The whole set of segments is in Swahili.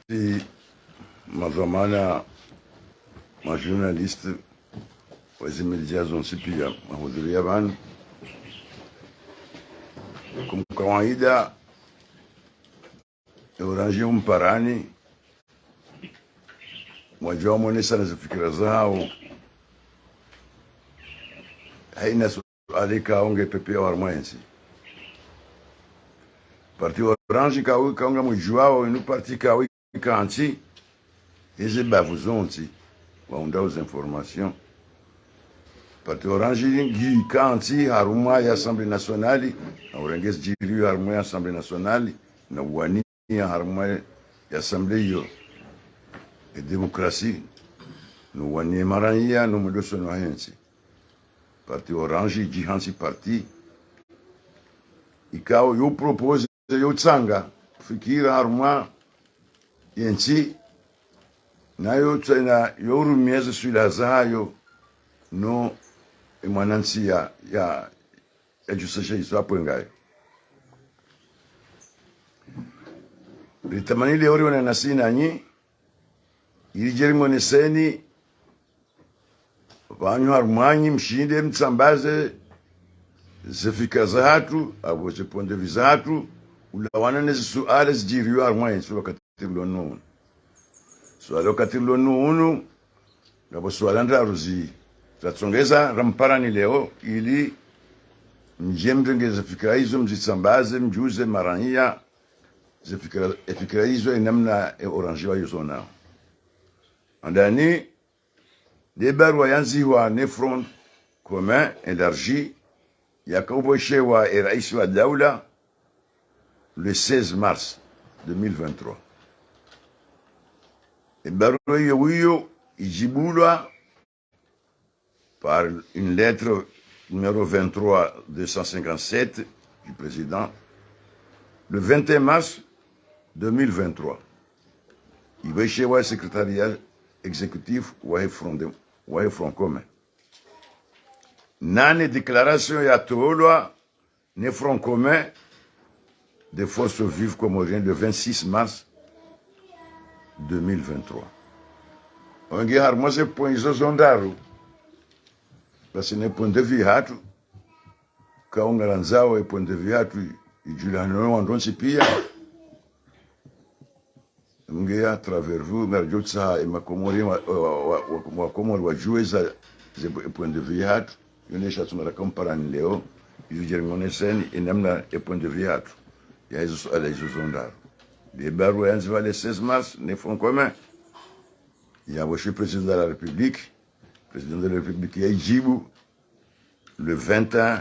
Si mazamana majournaliste wazimedia zonse pia mahudhuria vanu kumkawaida Orange umparani mwajua mwonesa na zifikira zao haina suali kaonge pepea warmwensi parti Orange kaonga mwijuao inu parti kawi kanti eze bavuzonti waunda os informations parti Orange ngi kanti haruma ya Assemblée Nationale na urengezi jiri haruma ya Assemblée Nationale na wani ya haruma ya Assemblée yo e demokrasi no wani maranya no mudoso no hensi parti Orange jihansi parti ikao yo propose yo tsanga fikira haruma yenchi nayo tena yoru miezi sula zayo no emanansi ya jusashe iso hapo ngayo ritamanile ori wana nasina nyi ilijeri moneseni vanyu harumanyi mshinde mtsambaze zifika za hatu abo ziponde vizatu ulawana nezi suale zijiriyo harumanyi suwa katirilo nunu suale katirilo nunu ngabo suale ndaruzi tatsongeza ramparani leo ili njemdenge zifikira hizo mzitsambaze mjuze marania zifikira hizo namna Orange wa yuzo nao andani debarwa yanziwa ne front commun élargi yakoboshewa rais wa daula le 16 mars 2023 debarwa hiyo ijibulwa par une lettre numéro 23-257 du président le 21 mars 2023. Il va chez le secrétariat exécutif Wahe Front commun. Nane déclaration ya tolwa ne Front commun des forces vives comoriennes le 26 mars 2023. On a harmose point iso zondaru. Parce que point de vue hatu kaunga lanzao point de vue hatu ijulano wandonsi pia nge à travers vous ngarjotsa emakomori wa komori wa jueza ze point de vue hatu yonesha tunara comparani leo ijujermonesen enamna point de vue hatu ya hizo ala hizo zondaro les barou yanzi va le 16 mars ne Front commun ya le président de la République président de la République ya Djibou le 21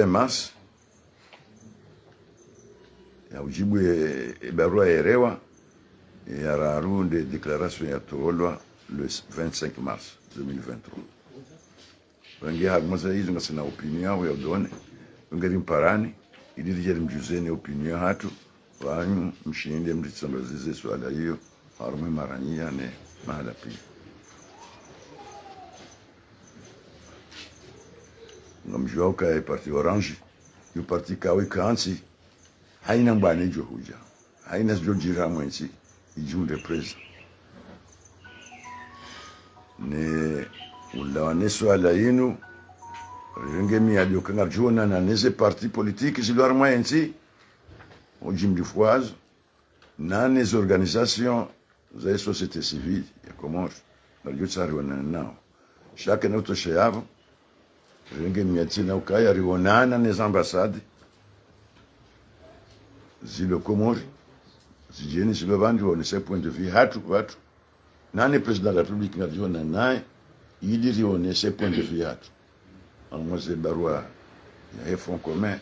mars ya Djibou e barua erewa et araru de déclaration ya tolwa le 25 mars 2023 wangi harmoza hizo ngasina opinion ya done ngari mparani ili dijeri mjuzeni opinion hatu wanyu mshinde mtsambazize swala hiyo harume marania ne mahala pia ngamjouka e parti Orange yu parti kawi kansi haina mbane jo huja haina jojira mwensi ijunde presa ne ulawane swala yinu rengemi aliyokanga jona na neze parti politique zilwar mwensi ojimdifoise na les organisations de la société civile ya Comores na liutsari wananao chaque notre chef renge miatina ukaya rionana les ambassades zile Comores zijeni zile vandu on ce point de vue hatu watu nani président de la République ngadiona naye ili rione ce point de vue hatu almoze barua ya Front commun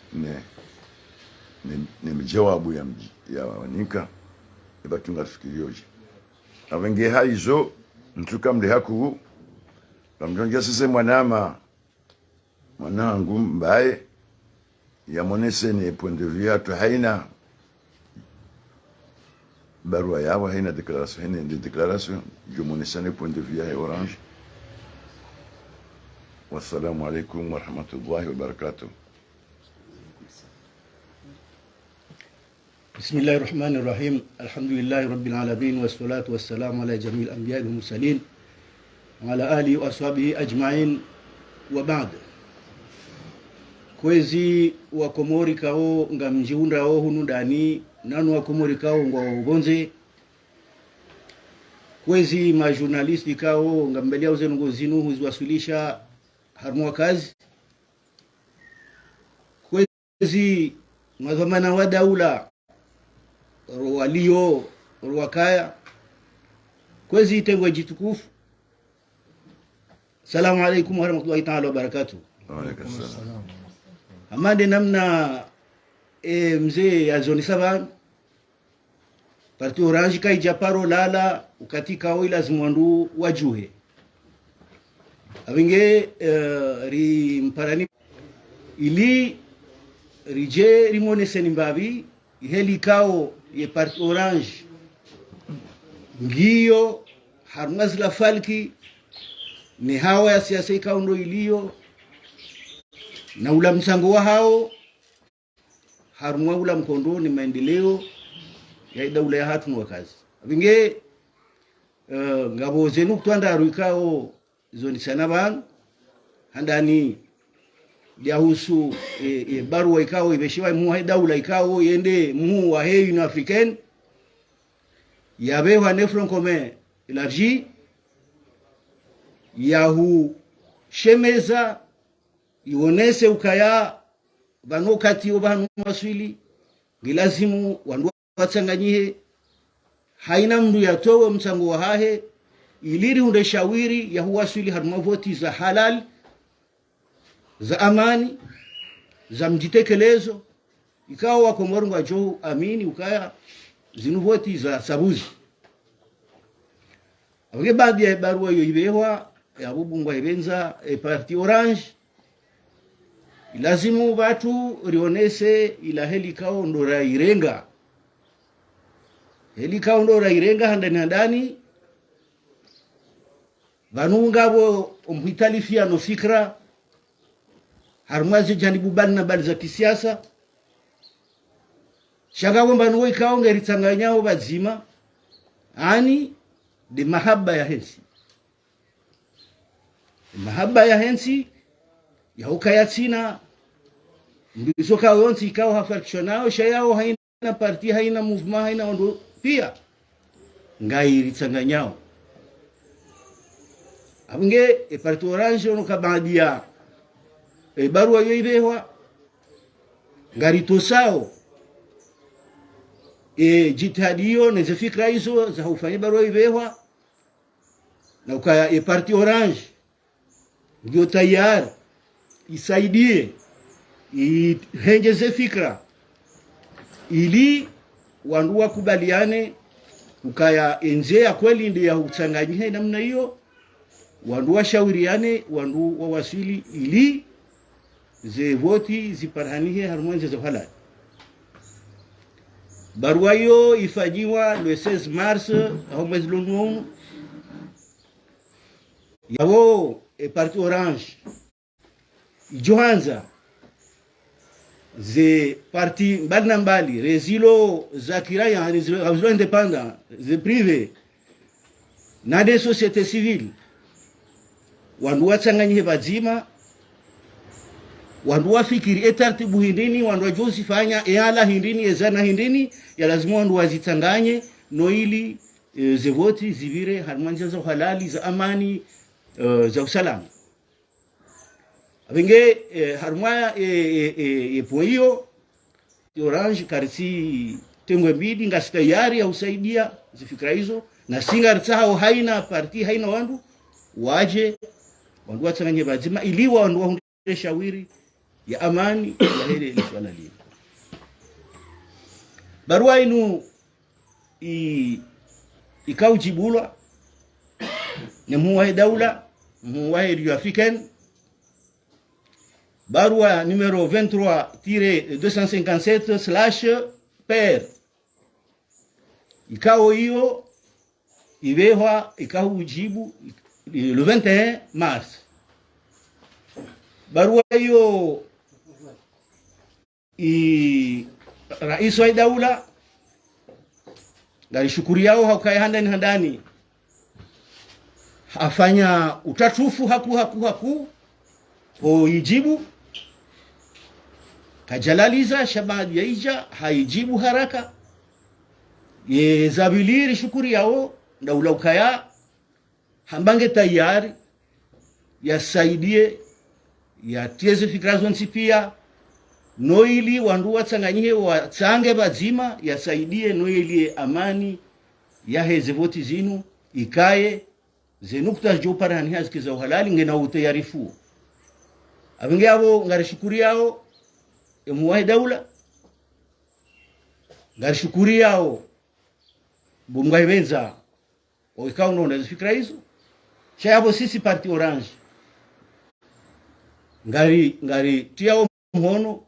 ne mjawabu ya wanika ibatunga fikirioje avenge haizo ntuka mde haku kamjonja sise mwanangu mbaye ya monese ne point de vue atu haina barua yao haina déclaration je monese ne point de vue ya Orange. Wassalamu alaikum wa rahmatullahi wa barakatuh. بسم الله الرحمن الرحيم الحمد لله رب العالمين والصلاة والسلام على جميع الأنبياء والمرسلين وعلى آله وأصحابه أجمعين وبعد. Kwezi wa Komori kao nga mjiunda o hunu ndani nanu wa Komori kao nga ugonze. Kwezi ma journalisti kao nga mbele yao zenu ngozinu huziwasilisha harmua kazi. Kwezi madhamana wa daula walio wakaya kwezi tengwe jitukufu. Assalamu alaikum wa rahmatullahi ta'ala wa barakatuh. Wa alaikum salam. Amande namna mzee ya zoni saba parti Orange kai japaro lala ukatika o lazima ndu wajuhe abinge ri mparani ili rije rimone senimbabi heli kao ye parti Orange ngiyo harmazla falki ni hawa ya siasa ikao ndo iliyo na ula msango wa hao harumwa ula mkondo ni maendeleo ya daula ya hatu wa kazi abinge ngabo zenu kutwanda aruikao zoni sana ban handani yahusu barua ikao ibeshiwa mu daula ikao yende mu wa Union Africaine yabewa ne front commun élargi yahu shemeza ionese ukaya bano kati obanu maswili gilazimu wandu watsanganyihe haina mndu yatowe msango wa hahe iliri unde shawiri ya huwaswili haruma voti za halal za amani za mjitekelezo ikawa wako morunga jo amini ukaya zinu voti za sabuzi awege baadhi ya barua yo ibewa ya bubungwa ibenza parti Orange lazimu watu rionese ila helikao ndora irenga handani vanungabo omhitalifia no fikra harmazi janibu bali na bali za kisiasa shagawo mbanu ikao ngeritanganyao bazima ani de mahaba ya hensi ya ukayatsina mbisoka yonsi ikao hafakishonao shayao haina parti haina movement haina ondo pia ngai tsanganyao abunge parti Orange ono kabadia barua yoibewa ngari tosao jitadio neze fikra hizo za ufanye barua yoibewa na ukaya parti Orange ndio tayari isaidie ihengeze fikra ili wandu wakubaliane ukaya enze ya kweli ndio ya uchanganyike namna hiyo wandu washauriane wandu wawasili ili ze voti ziparanihe harmonze za halali. Barua hiyo ifajiwa le 16 mars au mwezi lunumu yawo parti Orange Johanza ze parti mbali na mbali rezilo za kiraya rezilo independent ze privé na de société civile wandu watsanganyike bazima wandu wafikiri etartibu hindini wandu wajosi fanya eala hindini ezana hindini ya lazima wandu wazitanganye no ili ze voti zivire harmanja za halali za amani za usalama abinge harumaya poio Orange karisi tengwe mbidi ngasita yari ya usaidia zifikra hizo na singa rtsao haina parti haina wandu waje wandu watsanganye bazima ili wandu waunde shawiri ya amani ya hele ile swala lile. Barua inu ikaujibulwa ne muwa daula muwa Union Africaine barua numero 23-257/PR ikao hiyo ibewa ikaujibu le 21 mars. Barua hiyo rais wa daula ngari shukuri yao haukai handani afanya utatufu haku ijibu kajalaliza shabad yaija haijibu haraka ye zabiliri shukuri yao na ulaukaya hambange tayari yasaidie yatieze fikra zonsi pia noili wandu watsanganyie watsange bazima yasaidie noili amani yaheze voti zinu ikaye zenukta joparani hazikiza uhalali ngena utayarifu abinge abo ngari shukuri yao emuwahi daula ngari shukuri yao bumgai benza oikao nona fikra hizo shayabo sisi parti Orange ngari tiao mhono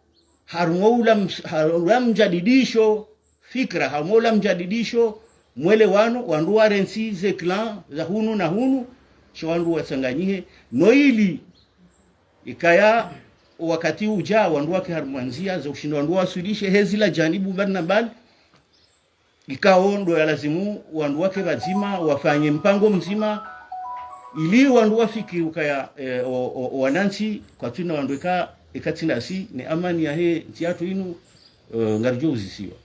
harumwa mjadidisho fikra harumwa mjadidisho mwele wandu warensi ze clan za hunu na hunu shwandu wasanganyihe noili ikaya wakati uja wandu wake harumwanzia za ushindo wandu wasudishe hezila janibu barna bali ikaondo ya lazimu wandu wake wazima wafanye mpango mzima ili wandu wafiki ukaya wananchi kwa tuna wandu ikatinda si ni amani ya he tiatu inu ngarjo uzisiwa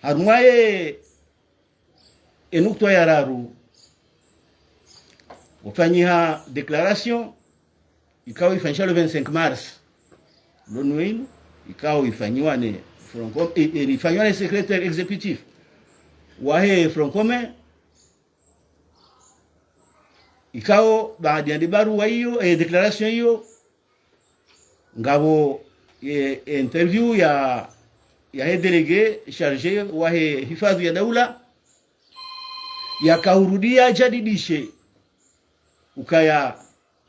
harumwaye enukto ya raru wafanyiha declaration ikawa ifanyisha le 25 mars lonu inu ikawa ifanyiwa ne ifanywa ne secrétaire exécutif wahe Francome ikao baada ya barua hiyo declaration hiyo ngabo interview ya délégué chargé wa hifadhi ya daula yakaurudia jadidishe ukaya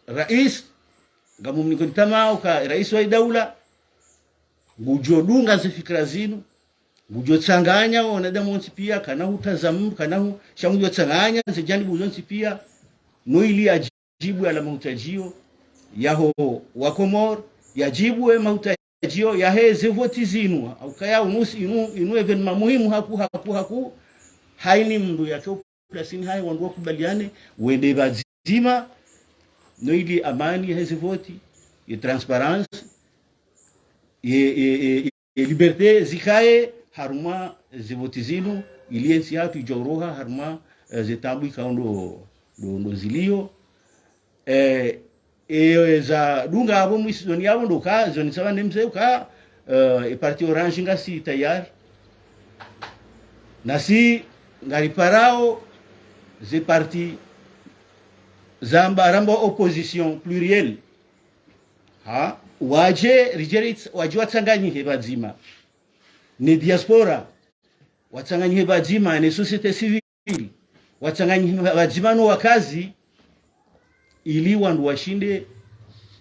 rais ngamu mnikotama uka rais wa daula bujodunga zifikra zinu bujotsanganya wanadamu pia kana utazamu kana shangu tsanganya zijani buzonsi pia noili ajibu ala mahutajio yaho wakomor yajibu mahutajio yaheze voti zinu ukaya unusi inu evenement muhimu haku haini mndu yake plasini hai wandu wakubaliane wende bazima noili amani yaheze voti ye transparence ye liberté zikaye haruma zivoti zinu iliensi hatu ijoroha haruma zetabu ikaundo ndo zilio za dunga abo mwisoni yabo ndo ka zoni sawa nemze ka parti Orange ngasi tayari nasi ngari parao ze parti zamba ramba opposition pluriel waje rijerit waje watsanganyihe bazima ni diaspora watsanganyihe bazima ni societe civile watsanganyihe bazima no wakazi ili wandu washinde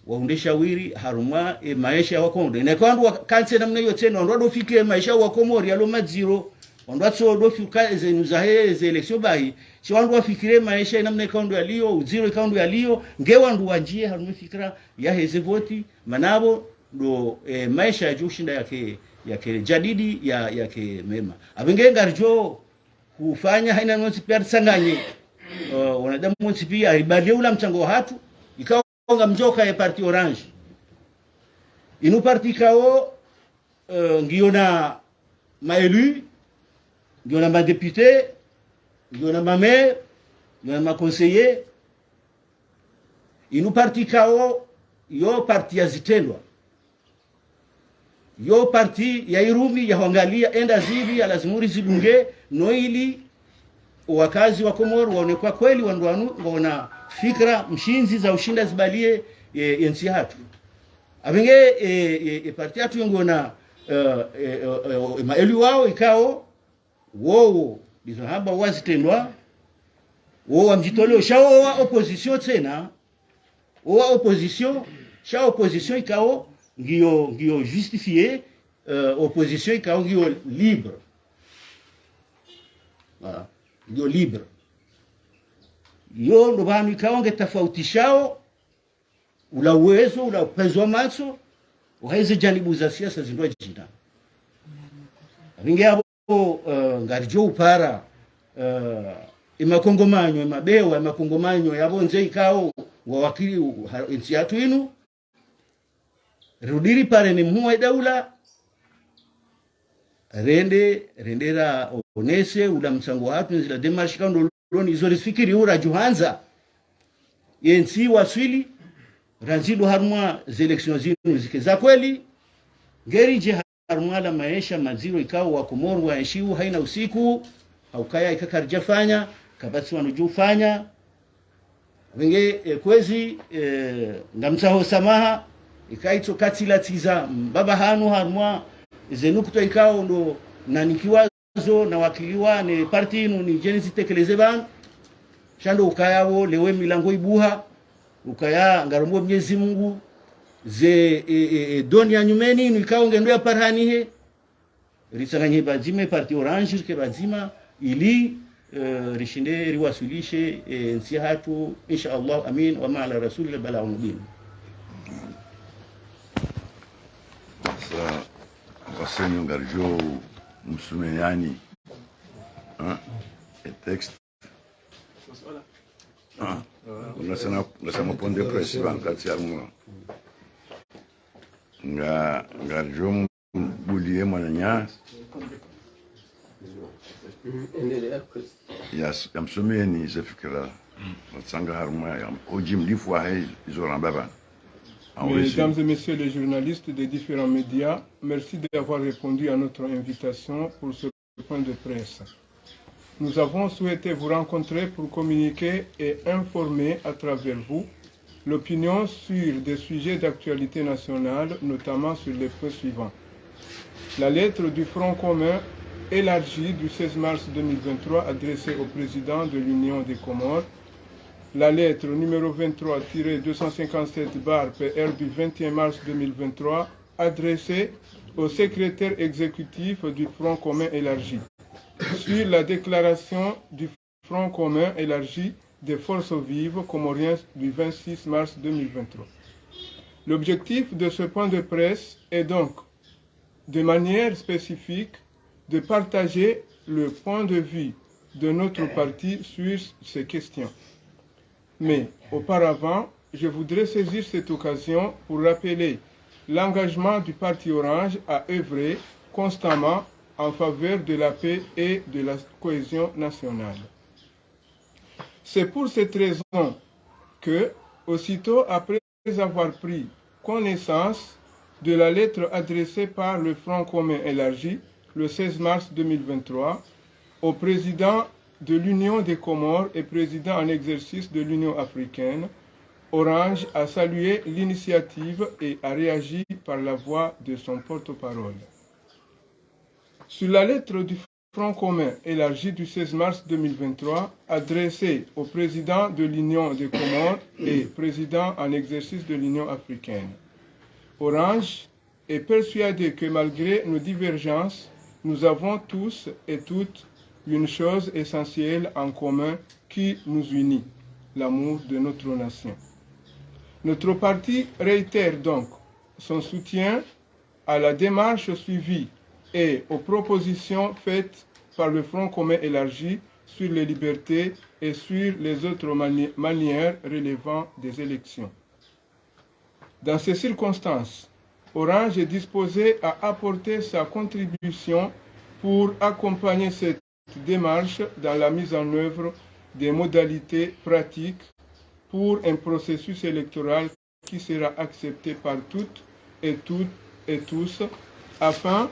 waundesha wiri haruma maisha wakondo na kwandu kanse namna hiyo tena wandu dofike maisha wakomori alo maziro wandu atso dofika zenu zahe ze election bai si wandu wafikire maisha namna ikondo yalio uziro ikondo yalio nge wandu wanjie haruma fikira ya heze voti manabo ndo maisha ya jushinda yake jadidi yake mema abenge ngarjo kufanya haina nonsi pia sanganye wanadamu nonsi pia ibadia ula mchango hatu ikaonga mjoka ya parti Orange inu parti kao ngiona maelu ngiona ma député ngiona ma maire ngiona ma conseiller inu parti kao yo parti ya zitendwa yo parti ya irumi ya hangalia enda zivi ya lazimuri zidunge noili wakazi wa Komoro waone kwa kweli wandu wana fikra mshinzi za ushinda zibalie yensi hatu abenge parti hatu yongona maelu wao ikao wowo bizo haba wazitendwa wowo mjitoleo shao wa opposition tena wa opposition shao opposition ikao ngio justifié opposition ikao ngio libre voilà ngio libre yo ndo banu ikao ngetafautisha ula uwezo ula upezo macho waweze janibu za siasa zindwa jina vingi ngarijo upara imakongomanyo imabewa imakongomanyo yabonze ikao wawakili nchi yatu inu rudiri pare ni mhuwa daula rendera onese ula msango watu nzila demarche kaundo loni izori fikiri ura juhanza yensi waswili ranzido harumwa zelection zinu zikeza kweli ngeri je harumwa la maisha maziro ikao wa Komoro wa enshiu haina usiku haukaya ikakarja fanya kabasi wanuju fanya wenge kwezi ngamsaho samaha ikaito katila tiza baba hanu harumwa zenukuto ikao ndo nanikiwazo na wakiliwa ni parti inu ni jenisi tekeleze ban shando ukayawo lewe milango ibuha ukaya ngarombo Mwenyezi Mungu ze donia nyumeni inu ikao ngendo ya parhani he risanganye bazime parti orange ke bazima ili rishinde riwasulishe nsi hatu insha Allah amin wa ma'ala rasulil balagh mubin. Wasenyo ngarjo msumeyani texte ngasema point de presse bankati yarumwa ngarjo bulie mwananya yamsumeyani zefikira watsanga harumwa ojim lifwa hay izorambaba. Mesdames et messieurs les journalistes des différents médias, merci d'avoir répondu à notre invitation pour ce point de presse. Nous avons souhaité vous rencontrer pour communiquer et informer à travers vous l'opinion sur des sujets d'actualité nationale, notamment sur les points suivants. La lettre du Front commun élargie du 16 mars 2023 adressée au président de l'Union des Comores, la lettre numéro 23-257-PR du 21 mars 2023 adressée au secrétaire exécutif du Front commun élargi sur la déclaration du Front commun élargi des forces vives comoriennes du 26 mars 2023. L'objectif de ce point de presse est donc, de manière spécifique, de partager le point de vue de notre parti sur ces questions. Mais auparavant, je voudrais saisir cette occasion pour rappeler l'engagement du Parti Orange à œuvrer constamment en faveur de la paix et de la cohésion nationale. C'est pour cette raison que, aussitôt après avoir pris connaissance de la lettre adressée par le Front commun élargi le 16 mars 2023 au président de l'Union des Comores et président en exercice de l'Union africaine, Orange a salué l'initiative et a réagi par la voix de son porte-parole. Sur la lettre du Front commun élargi du 16 mars 2023, adressée au président de l'Union des Comores et président en exercice de l'Union africaine, Orange est persuadé que malgré nos divergences, nous avons tous et toutes une chose essentielle en commun qui nous unit, l'amour de notre nation. Notre parti réitère donc son soutien à la démarche suivie et aux propositions faites par le Front commun élargi sur les libertés et sur les autres manières relevant des élections. Dans ces circonstances, Orange est disposé à apporter sa contribution pour accompagner cette démarche dans la mise en œuvre des modalités pratiques pour un processus électoral qui sera accepté par toutes et tous afin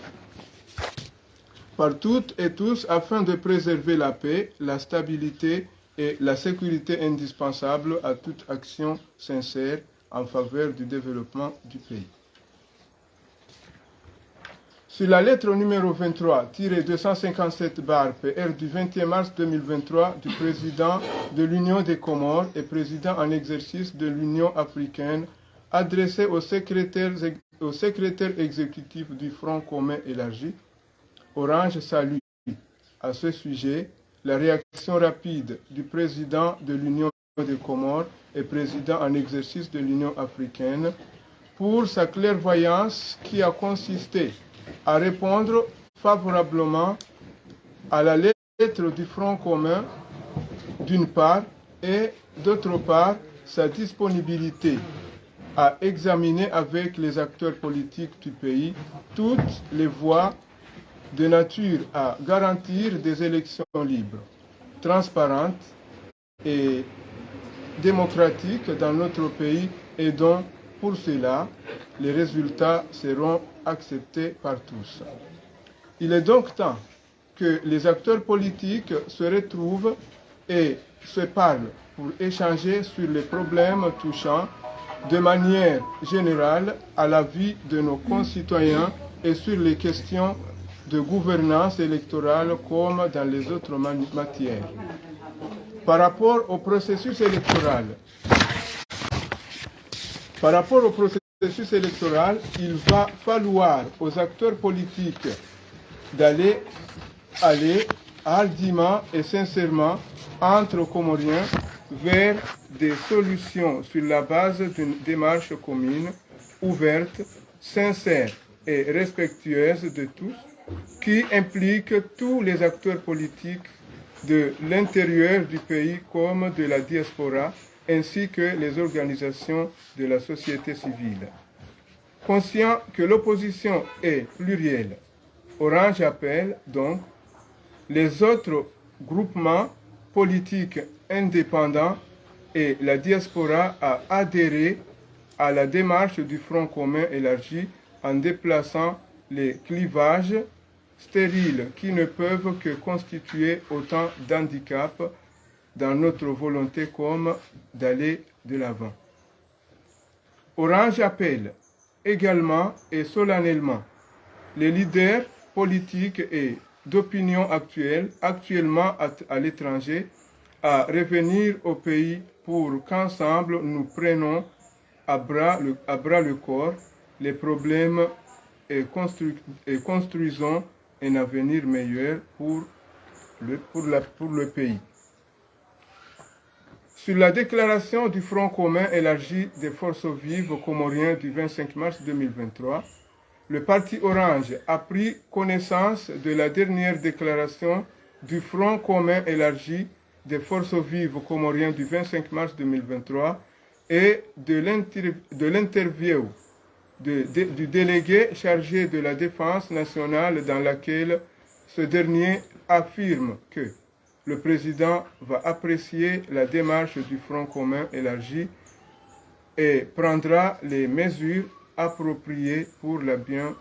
de préserver la paix, la stabilité et la sécurité indispensables à toute action sincère en faveur du développement du pays. Sur la lettre numéro 23-257-PR du 21 mars 2023 du président de l'Union des Comores et président en exercice de l'Union africaine, adressée au secrétaire exécutif du Front commun élargi, Orange salue à ce sujet la réaction rapide du président de l'Union des Comores et président en exercice de l'Union africaine pour sa clairvoyance qui a consisté à répondre favorablement à la lettre du Front commun d'une part et d'autre part sa disponibilité à examiner avec les acteurs politiques du pays toutes les voies de nature à garantir des élections libres, transparentes et démocratiques dans notre pays et dont, pour cela, les résultats seront acceptés par tous. Il est donc temps que les acteurs politiques se retrouvent et se parlent pour échanger sur les problèmes touchant de manière générale à la vie de nos concitoyens et sur les questions de gouvernance électorale comme dans les autres matières. Par rapport au processus électoral, il va falloir aux acteurs politiques d'aller hardiment et sincèrement entre Comoriens vers des solutions sur la base d'une démarche commune, ouverte, sincère et respectueuse de tous, qui implique tous les acteurs politiques de l'intérieur du pays comme de la diaspora, ainsi que les organisations de la société civile. Conscient que l'opposition est plurielle, Orange appelle donc les autres groupements politiques indépendants et la diaspora à adhérer à la démarche du Front commun élargi en déplaçant les clivages stériles qui ne peuvent que constituer autant d'handicaps dans notre volonté comme d'aller de l'avant. Orange appelle également et solennellement les leaders politiques et d'opinion actuellement à l'étranger à revenir au pays pour qu'ensemble nous prenions à bras le corps les problèmes et construisons un avenir meilleur pour le pays. Sur la déclaration du Front commun élargi des forces vives comoriens du 25 mars 2023, le parti Orange a pris connaissance de la dernière déclaration du Front commun élargi des forces vives comoriens du 25 mars 2023 et de l'interview du délégué chargé de la défense nationale dans laquelle ce dernier affirme que le président va apprécier la démarche du Front commun élargi et prendra les mesures appropriées pour le bien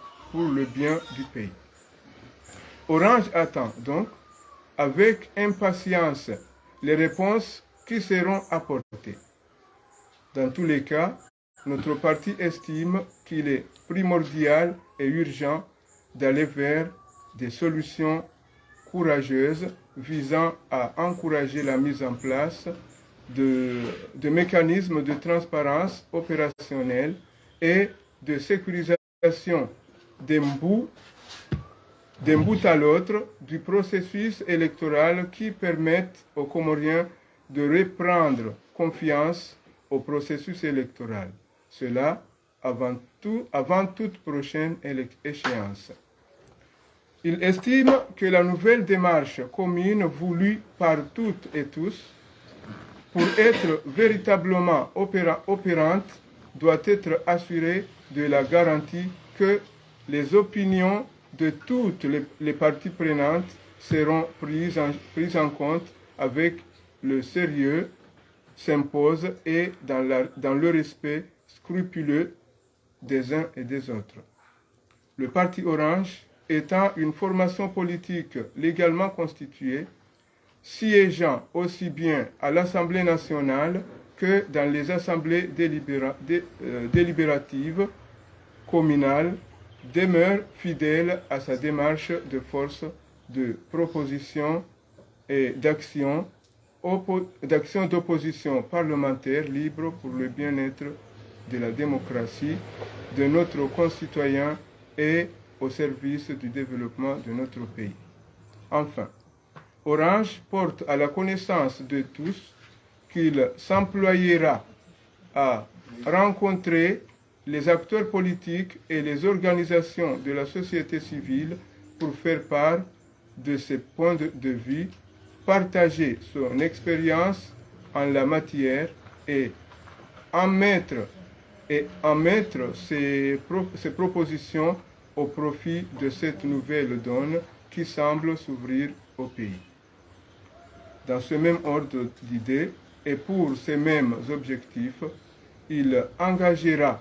du pays. Orange attend donc avec impatience les réponses qui seront apportées. Dans tous les cas, notre parti estime qu'il est primordial et urgent d'aller vers des solutions courageuses visant à encourager la mise en place de mécanismes de transparence opérationnelle et de sécurisation d'un bout à l'autre du processus électoral qui permettent aux Comoriens de reprendre confiance au processus électoral. Cela avant toute prochaine échéance. Il estime que la nouvelle démarche commune voulue par toutes et tous, pour être véritablement opérante, doit être assurée de la garantie que les opinions de toutes les parties prenantes seront prises en compte avec le sérieux s'impose et dans le respect scrupuleux des uns et des autres. Le parti Orange étant une formation politique légalement constituée, siégeant aussi bien à l'Assemblée nationale que dans les assemblées délibératives communales, demeure fidèle à sa démarche de force de proposition et d'action d'opposition parlementaire libre pour le bien-être de la démocratie de notre concitoyen et au service du développement de notre pays. Enfin, Orange porte à la connaissance de tous qu'il s'employera à rencontrer les acteurs politiques et les organisations de la société civile pour faire part de ses points de vue, partager son expérience en la matière et en mettre ses propositions au profit de cette nouvelle donne qui semble s'ouvrir au pays. Dans ce même ordre d'idées et pour ces mêmes objectifs, il engagera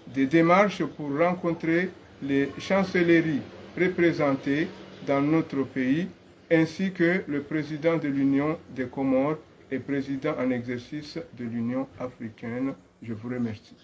des démarches pour rencontrer les chancelleries représentées dans notre pays, ainsi que le président de l'Union des Comores et président en exercice de l'Union africaine. Je vous remercie.